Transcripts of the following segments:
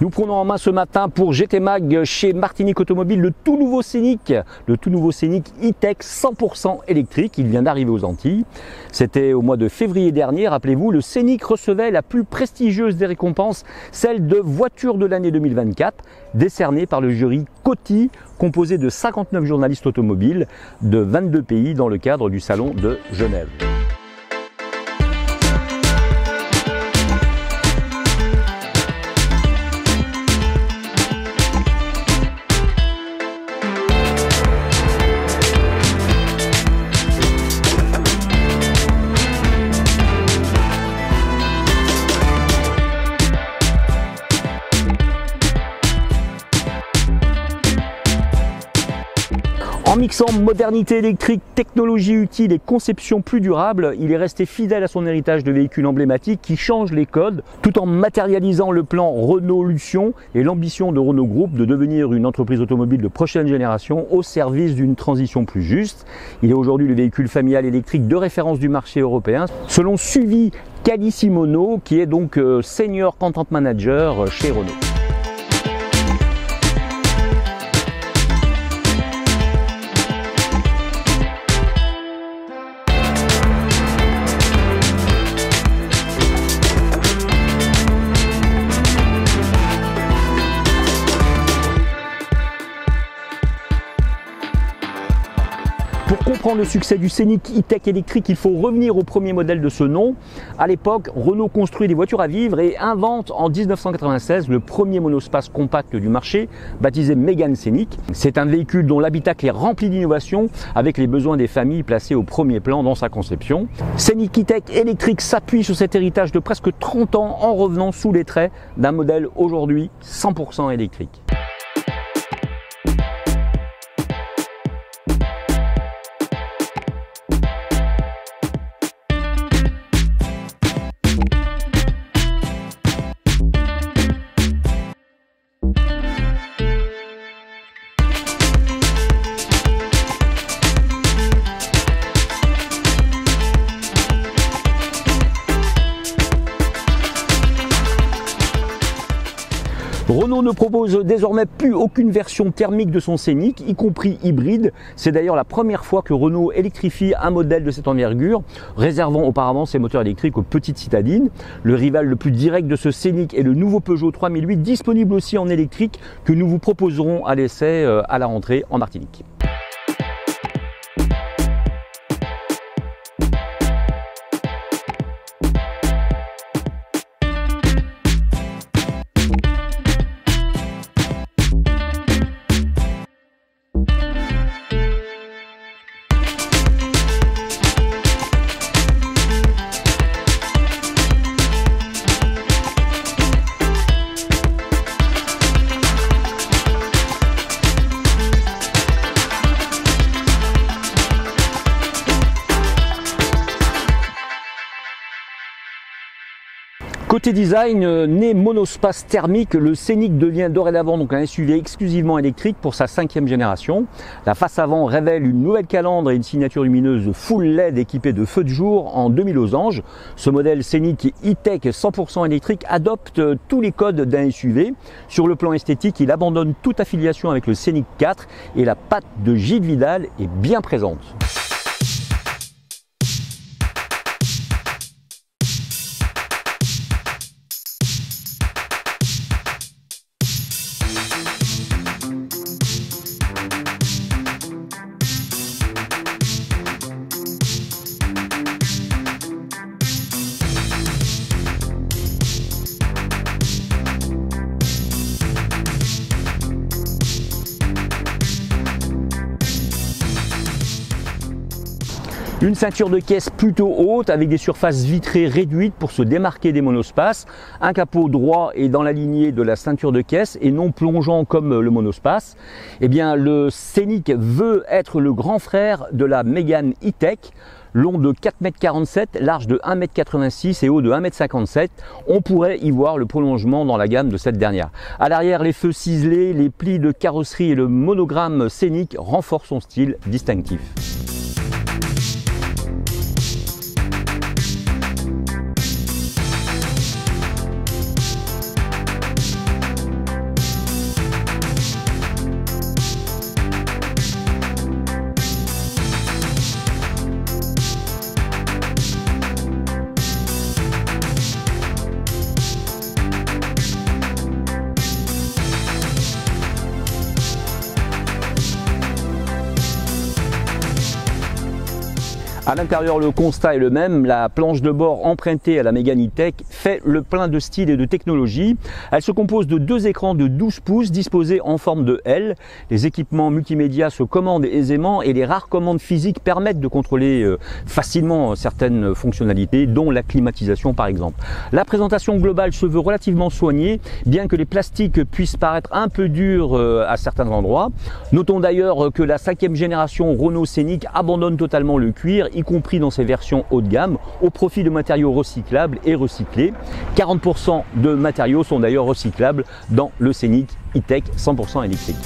Nous prenons en main ce matin pour GT Mag chez Martinique Automobile le tout nouveau Scénic E-Tech 100% électrique. Il vient d'arriver aux Antilles. C'était au mois de février dernier, rappelez-vous, le Scénic recevait la plus prestigieuse des récompenses, celle de voiture de l'année 2024, décernée par le jury COTI, composé de 59 journalistes automobiles de 22 pays dans le cadre du salon de Genève. En mixant modernité électrique, technologie utile et conception plus durable, il est resté fidèle à son héritage de véhicules emblématiques qui changent les codes, tout en matérialisant le plan Renault-Lution et l'ambition de Renault Group de devenir une entreprise automobile de prochaine génération au service d'une transition plus juste. Il est aujourd'hui le véhicule familial électrique de référence du marché européen, selon Suvi Calissimono, qui est donc Senior Content Manager chez Renault. Pour comprendre le succès du Scénic E-Tech électrique, il faut revenir au premier modèle de ce nom. À l'époque, Renault construit des voitures à vivre et invente en 1996 le premier monospace compact du marché, baptisé Mégane Scénic. C'est un véhicule dont l'habitacle est rempli d'innovation, avec les besoins des familles placés au premier plan dans sa conception. Scénic E-Tech électrique s'appuie sur cet héritage de presque 30 ans en revenant sous les traits d'un modèle aujourd'hui 100% électrique. Renault ne propose désormais plus aucune version thermique de son Scénic, y compris hybride. C'est d'ailleurs la première fois que Renault électrifie un modèle de cette envergure, réservant auparavant ses moteurs électriques aux petites citadines. Le rival le plus direct de ce Scénic est le nouveau Peugeot 3008, disponible aussi en électrique, que nous vous proposerons à l'essai à la rentrée en Martinique. Côté design, né monospace thermique, le Scénic devient dorénavant donc un SUV exclusivement électrique pour sa 5e génération. La face avant révèle une nouvelle calandre et une signature lumineuse full LED équipée de feux de jour en 2000 losanges. Ce modèle Scénic E-Tech 100% électrique adopte tous les codes d'un SUV. Sur le plan esthétique, il abandonne toute affiliation avec le Scénic 4 et la patte de Gilles Vidal est bien présente. Une ceinture de caisse plutôt haute avec des surfaces vitrées réduites pour se démarquer des monospaces, un capot droit et dans la lignée de la ceinture de caisse et non plongeant comme le monospace. Eh bien, le Scénic veut être le grand frère de la Mégane E-Tech. Long de 4,47 m, large de 1,86 m et haut de 1,57 m, on pourrait y voir le prolongement dans la gamme de cette dernière. À l'arrière, les feux ciselés, les plis de carrosserie et le monogramme Scénic renforcent son style distinctif. À l'intérieur, le constat est le même. La planche de bord empruntée à la Mégane E-Tech fait le plein de style et de technologie. Elle se compose de 2 écrans de 12 pouces disposés en forme de L. Les équipements multimédia se commandent aisément et les rares commandes physiques permettent de contrôler facilement certaines fonctionnalités, dont la climatisation par exemple. La présentation globale se veut relativement soignée, bien que les plastiques puissent paraître un peu durs à certains endroits. Notons d'ailleurs que la 5e génération Renault Scénic abandonne totalement le cuir, y compris dans ses versions haut de gamme, au profit de matériaux recyclables et recyclés. 40% de matériaux sont d'ailleurs recyclables dans le Scénic E-Tech 100% électrique.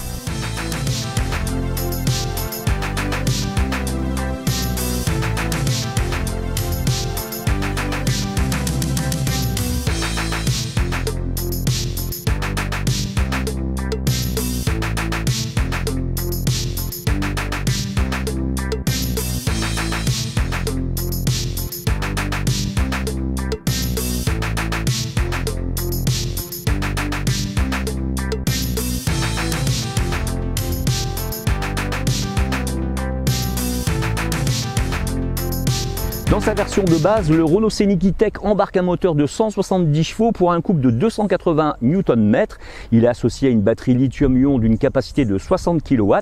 Dans sa version de base, le Renault Scénic E-Tech embarque un moteur de 170 chevaux pour un couple de 280 Nm. Il est associé à une batterie lithium-ion d'une capacité de 60 kW.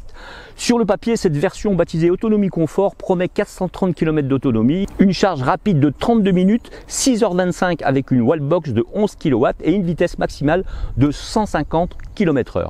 Sur le papier, cette version baptisée Autonomie Confort promet 430 km d'autonomie, une charge rapide de 32 minutes, 6h25 avec une wallbox de 11 kW et une vitesse maximale de 150 km/h.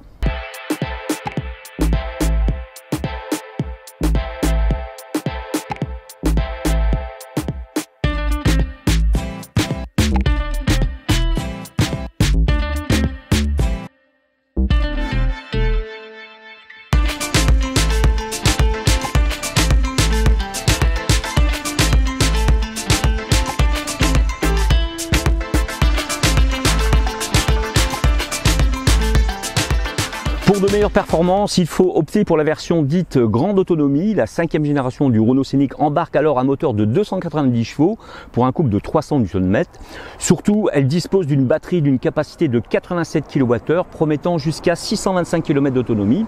Pour de meilleures performances, il faut opter pour la version dite grande autonomie. La 5e génération du Renault Scénic embarque alors un moteur de 290 chevaux pour un couple de 300 Nm. Surtout, elle dispose d'une batterie d'une capacité de 87 kWh promettant jusqu'à 625 km d'autonomie.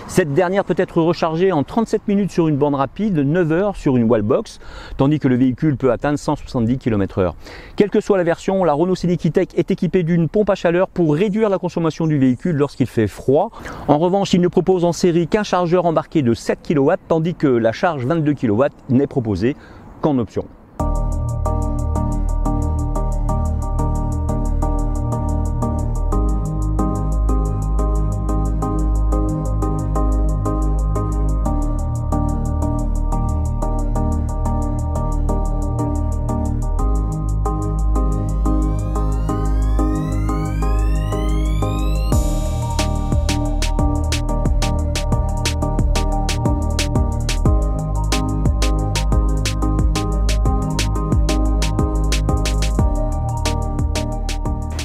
Cette dernière peut être rechargée en 37 minutes sur une borne rapide, 9 heures sur une wallbox, tandis que le véhicule peut atteindre 170 km/h. Quelle que soit la version, la Renault Scénic E-Tech est équipée d'une pompe à chaleur pour réduire la consommation du véhicule lorsqu'il fait froid. En revanche, il ne propose en série qu'un chargeur embarqué de 7 kW, tandis que la charge 22 kW n'est proposée qu'en option.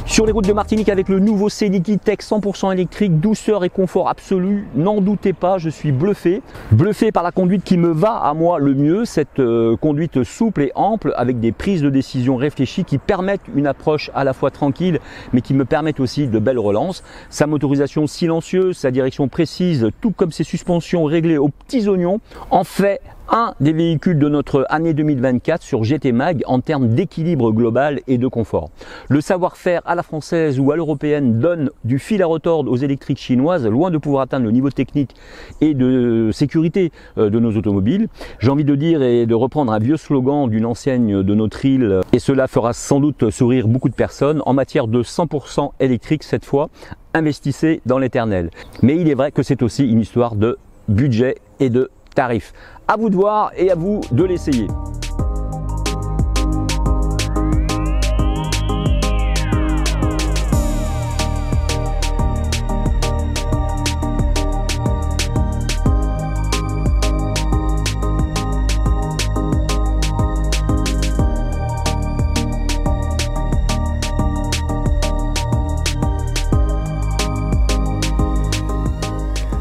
Sur les routes de Martinique avec le nouveau Scénic E-Tech 100% électrique, douceur et confort absolu, n'en doutez pas, je suis bluffé. Bluffé par la conduite qui me va à moi le mieux, cette conduite souple et ample avec des prises de décision réfléchies qui permettent une approche à la fois tranquille mais qui me permettent aussi de belles relances. Sa motorisation silencieuse, sa direction précise, tout comme ses suspensions réglées aux petits oignons en fait un des véhicules de notre année 2024 sur GT Mag en termes d'équilibre global et de confort. Le savoir-faire à la française ou à l'européenne donne du fil à retordre aux électriques chinoises, loin de pouvoir atteindre le niveau technique et de sécurité de nos automobiles. J'ai envie de dire et de reprendre un vieux slogan d'une enseigne de notre île, et cela fera sans doute sourire beaucoup de personnes, en matière de 100% électrique cette fois, investissez dans l'éternel. Mais il est vrai que c'est aussi une histoire de budget et de tarifs. À vous de voir et à vous de l'essayer.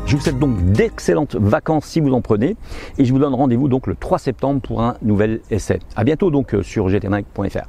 Je vous souhaite donc d'excellentes vacances si vous en prenez et je vous donne rendez-vous donc le 3 septembre pour un nouvel essai. À bientôt donc sur gtmag.fr.